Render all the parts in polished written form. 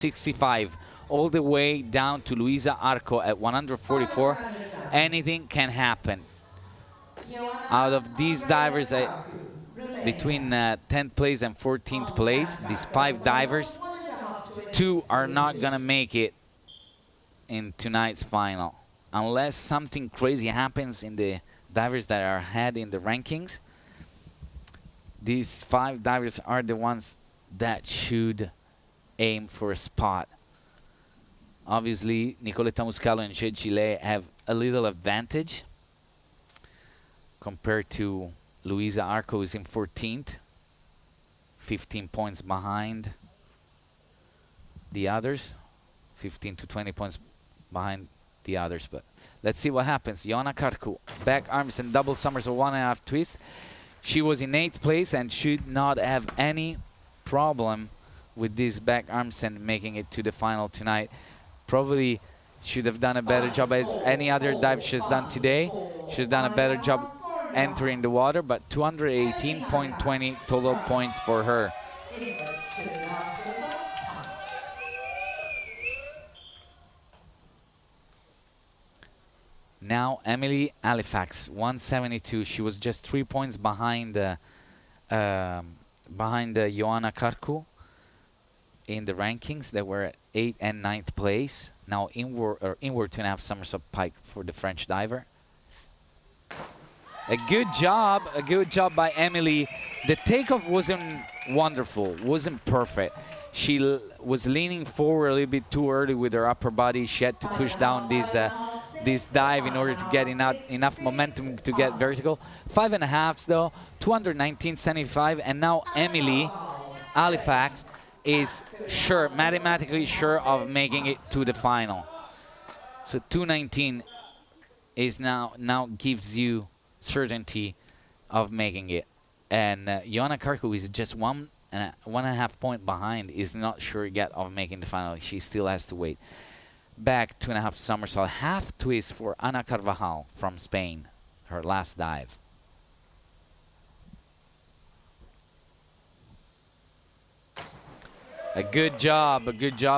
65, all the way down to Luisa Arco at 144. Anything can happen. Out of these divers, between 10th place and 14th place, these 5 divers, 2 are not gonna make it in tonight's final. Unless something crazy happens in the divers that are ahead in the rankings, these 5 divers are the ones that should aim for a spot. Obviously, Nicoletta Muscalo and Jade Gillet have a little advantage compared to Luisa Arco, who's in 14th, 15 points behind the others, 15 to 20 points behind the others. But let's see what happens. Joanna Karku, back arms and double somersault 1.5 twist. She was in 8th place and should not have any problem with these back arms and making it to the final tonight. Probably should have done a better job as any other dive she's done today. Should have done a better job entering the water, but 218.20 total points for her. Now Emily Halifax, 172. She was just 3 points behind Joanna Karku in the rankings. They were at 8th and 9th place. Now inward 2.5 somersault pike for the French diver. A good job by Emily. The takeoff wasn't wonderful, wasn't perfect. She was leaning forward a little bit too early with her upper body. She had to push down this dive in order to get enough momentum to get vertical. 5.5s though, 219.75, and now Emily Halifax is mathematically sure of making it to the final. So 219 is now gives you certainty of making it, and Joanna Karku is just 1.5 point behind, is not sure yet of making the final. She still has to wait. Back 2.5 somersault, half twist for Ana Carvajal from Spain, her last dive. A good job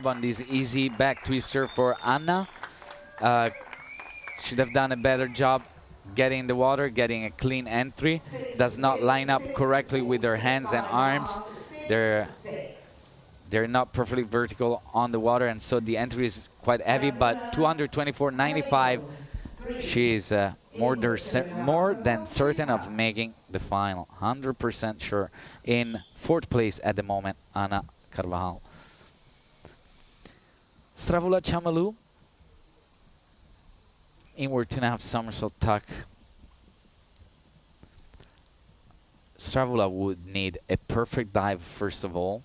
on this easy back twister for Anna. Should have done a better job getting in the water, getting a clean entry. Does not line up correctly with her hands and arms. They're not perfectly vertical on the water, and so the entry is quite heavy, but 224.95, she is more than certain of making the final. 100% sure. In 4th place at the moment, Ana Carvajal. Stravula Chamalu, inward 2.5 somersault tuck. Stravula would need a perfect dive first of all,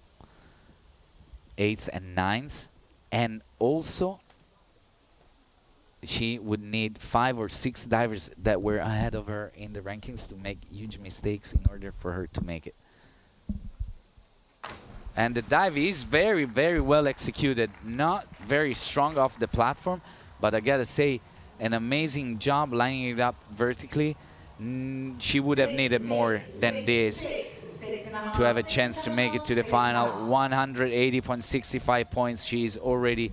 8s and 9s, and also she would need 5 or 6 divers that were ahead of her in the rankings to make huge mistakes in order for her to make it. And the dive is very, very well executed. Not very strong off the platform, but I gotta say, an amazing job lining it up vertically. She would have needed more than this to have a chance to make it to the final. 180.65 points. She is already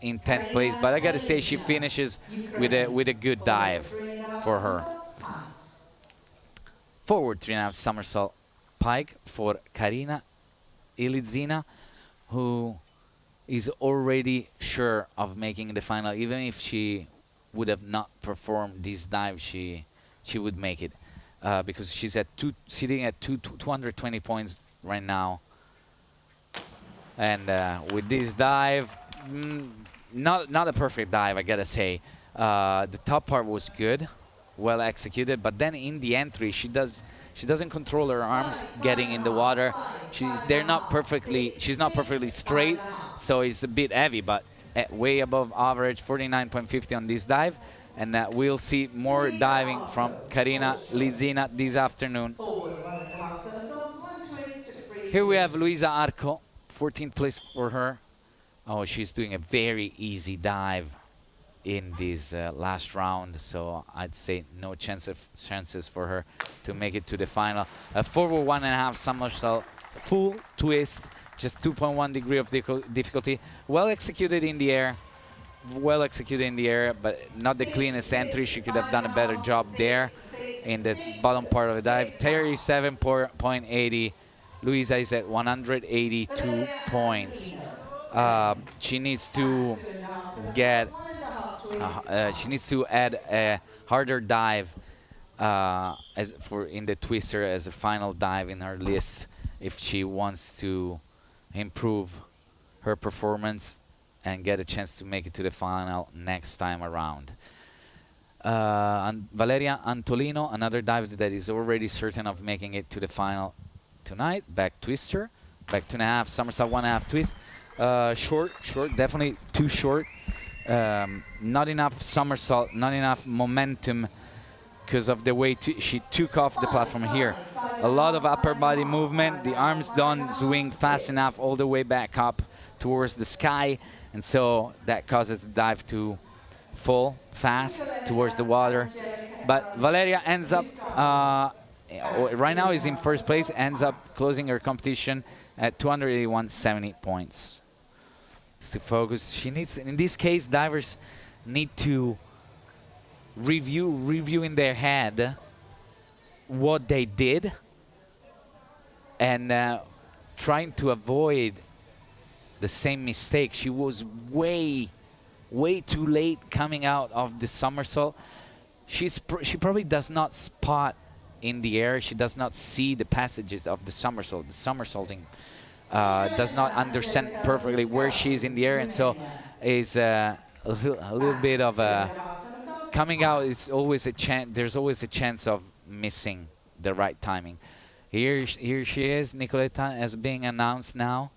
in 10th place, but I gotta say she finishes with a good dive for her. Forward 3.5 somersault pike for Karina Ilidzina, who is already sure of making the final. Even if she would have not performed this dive, she would make it, because she's sitting at 220 points right now. And with this dive, not a perfect dive, I gotta say. The top part was good, well executed, but then in the entry she doesn't control her arms getting in the water. She's not perfectly straight, so it's a bit heavy, but way above average, 49.50 on this dive. And we'll see more diving from Karina Ilidzina this afternoon. Here we have Luisa Arco, 14th place for her. Oh, she's doing a very easy dive in this last round, so I'd say no chances for her to make it to the final. A forward 1.5 somersault full twist just 2.1 degree of difficulty. Well executed in the air. Well executed in the air, but not the cleanest entry. She could have done a better job there in the bottom part of the dive. 37.80. Luisa is at 182 points. She needs to get. She needs to add a harder dive as for in the twister as a final dive in her list if she wants to improve her performance and get a chance to make it to the final next time around. And Valeria Antolino, another dive that is already certain of making it to the final tonight. Back twister, back 2.5, somersault 1.5 twist. Short, definitely too short. Not enough somersault, not enough momentum because of the way she took off the platform here. A lot of upper body movement. The arms don't swing fast enough all the way back up towards the sky, and so that causes the dive to fall fast towards the water. But Valeria ends up, right now is in first place, ends up closing her competition at 281.70 points. To focus, she needs, in this case, divers need to review in their head what they did and trying to avoid the same mistake. She was way too late coming out of the somersault. She probably does not spot in the air. She does not see the passages of the somersault. The somersaulting does not understand perfectly where she is in the air, and so is a little bit of a coming out is always a chance. There's always a chance of missing the right timing. Here she is, Nicoletta, as being announced now,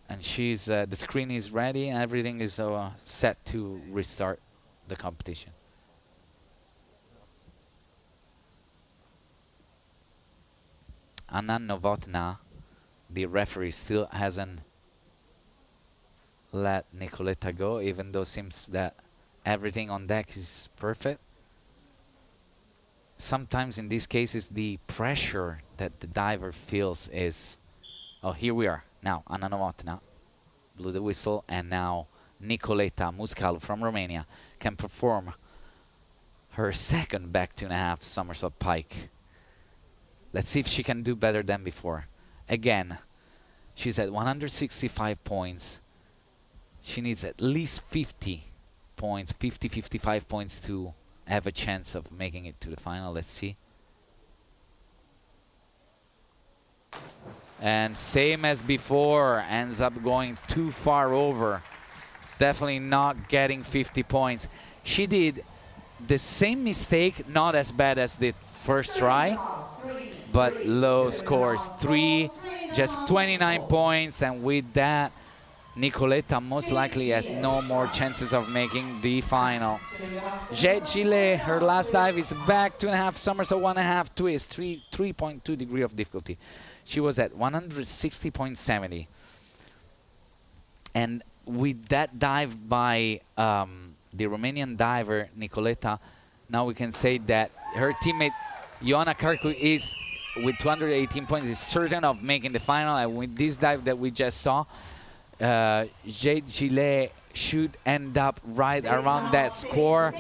and she's the screen is ready and everything is set to restart the competition. Anna Novotna, the referee, still hasn't let Nicoletta go, even though it seems that everything on deck is perfect. Sometimes in these cases the pressure that the diver feels is, oh, here we are now. Anna Novotna blew the whistle, and now Nicoletta Muscalu from Romania can perform her second back 2.5 somersault pike. Let's see if she can do better than before. Again, she's at 165 points. She needs at least 50 points, 55 points to have a chance of making it to the final. Let's see. And same as before, ends up going too far over. Definitely not getting 50 points. She did the same mistake, not as bad as the first try, but low scores. Just 29 points, and with that, Nicoletta most likely has no more chances of making the final. Jade Gillet, her last dive is back 2.5 somersault 1.5 twist, 3.2 degree of difficulty. She was at 160.70. And with that dive by the Romanian diver Nicoletta, now we can say that her teammate Ioana Carcu is, with 218 points, is certain of making the final. And with this dive that we just saw, Jade Gillet should end up right around that score.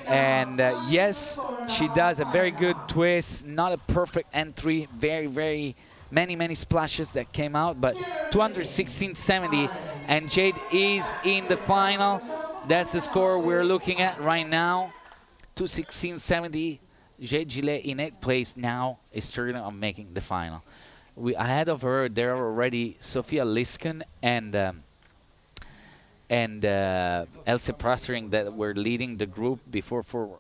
And yes, she does a very good twist, not a perfect entry, very many splashes that came out, but 216.70, and Jade is in the final. That's the score we're looking at right now. 216.70. Jade Gillet in 8th place now is certain of making the final. Ahead of her, there are already Sofia Lisken and Else Prastering that were leading the group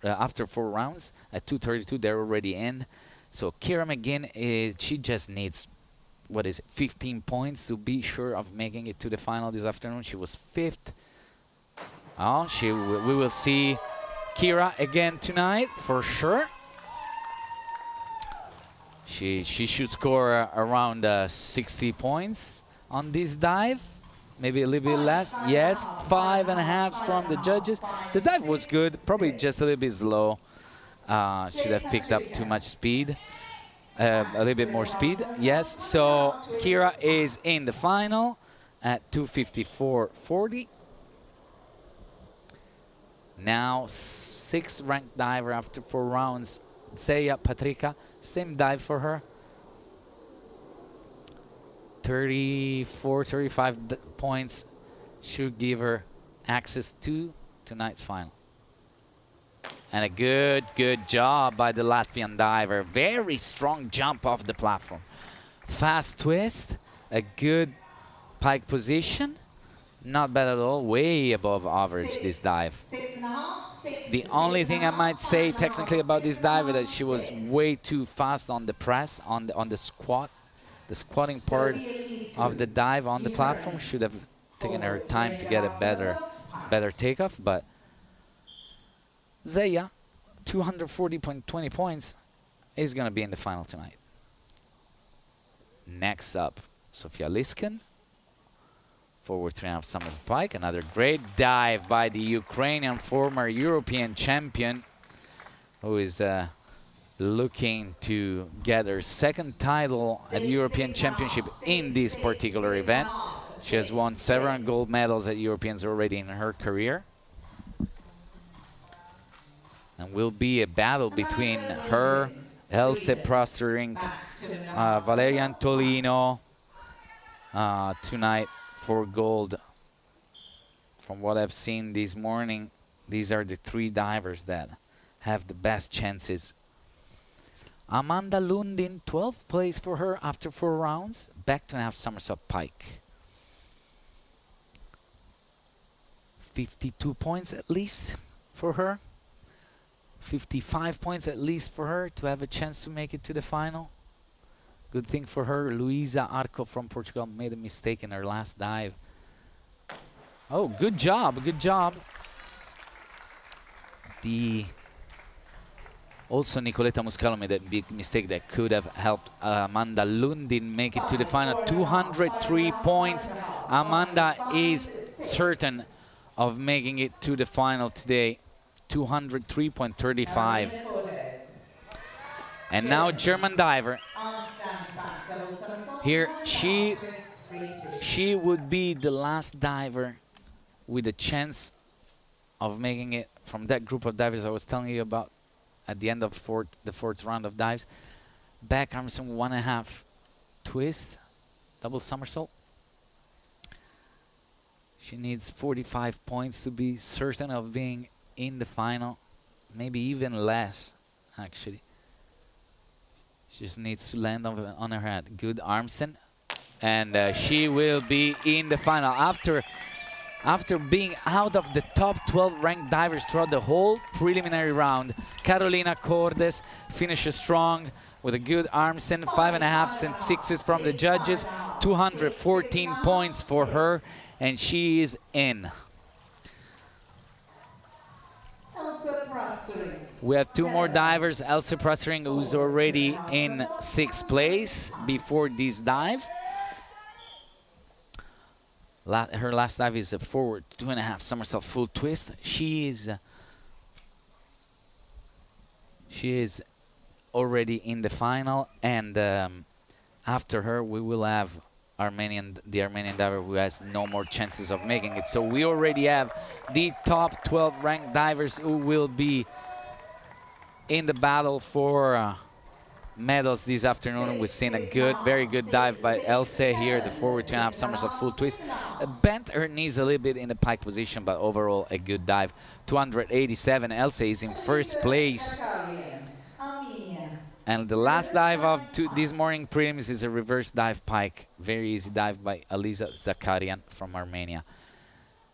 after 4 rounds. At 2:32, they're already in. So Kira McGinn, she just needs, 15 points to be sure of making it to the final this afternoon. She was 5th. Oh, we will see Kira again tonight for sure. She should score around 60 points on this dive. Maybe a little bit less. Yes, 5.5 from the judges. The dive was good, probably just a little bit slow. Should have picked up too much speed. a little bit more speed. Yes, so Kira is in the final at 254.40. Now 6th ranked diver after 4 rounds. Zeya Patrika, same dive for her. 34, 35 points should give her access to tonight's final. And a good job by the Latvian diver. Very strong jump off the platform. Fast twist, a good pike position. Not bad at all, way above average this dive. The only thing I might say technically about this dive is that she was way too fast on the press, on the squat. The squatting part of the dive on the platform should have taken her time to get a better takeoff, but Zeya, 240.20 points, is going to be in the final tonight. Next up, Sofia Liskin, forward 3.5 Summers Pike. Another great dive by the Ukrainian former European champion, who is looking to get her 2nd title at the European Championship in this particular event. She has won several gold medals at Europeans already in her career. And will be a battle between her, Else Prosterink, Valeria Antolino tonight for gold. From what I've seen this morning, these are the 3 divers that have the best chances. Amanda Lundin, 12th place for her after 4 rounds. Back to 2.5 somersault pike. 52 points at least for her. 55 points at least for her to have a chance to make it to the final. Good thing for her, Luisa Arco from Portugal made a mistake in her last dive. Oh, good job, good job. Also, Nicoletta Muscalo made a big mistake that could have helped Amanda Lundin make it to the final. 203 points. Amanda is certain of making it to the final today. 203.35. And now German diver. Here, she would be the last diver with a chance of making it from that group of divers I was telling you about at the end of the fourth round of dives. Back armson 1.5 twist, double somersault. She needs 45 points to be certain of being in the final, maybe even less, actually. She just needs to land on her head. Good armson, and she will be in the final after being out of the top 12 ranked divers throughout the whole preliminary round. Carolina Cordes finishes strong with a good armson, 5.5s and 6s from the judges, 214 points for her, and she is in. We have 2 more divers. Else Prosterink, who's already in 6th place before this dive. Her last dive is a forward 2.5 somersault full twist. She is already in the final, and after her we will have the Armenian diver who has no more chances of making it. So we already have the top 12 ranked divers who will be in the battle for medals this afternoon. We've seen a very good dive by Else here, the forward 2.5 somersault full twist. Bent her knees a little bit in the pike position, but overall a good dive. 287. Else is in 1st place. And the last dive of this morning prelims is a reverse dive pike. Very easy dive by Aliza Zakarian from Armenia.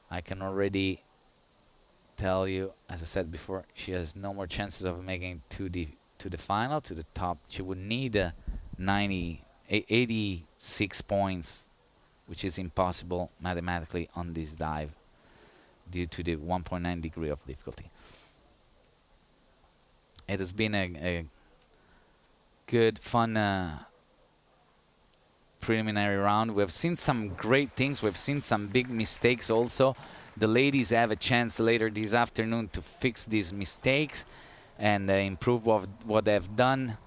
I can already tell you, as I said before, she has no more chances of making it to the final, to the top. She would need 86 points, which is impossible mathematically on this dive due to the 1.9 degree of difficulty. It has been a good, fun preliminary round. We've seen some great things. We've seen some big mistakes also. The ladies have a chance later this afternoon to fix these mistakes and improve what they've done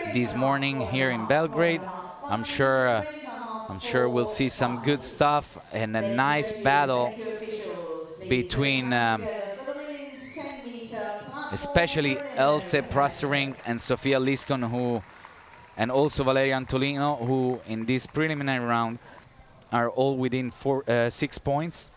this morning here in Belgrade. I'm sure we'll see some good stuff and a nice battle between especially Else Prastering and Sofia Liskon, who, and also Valeria Antolino, who in this preliminary round are all within 6 points.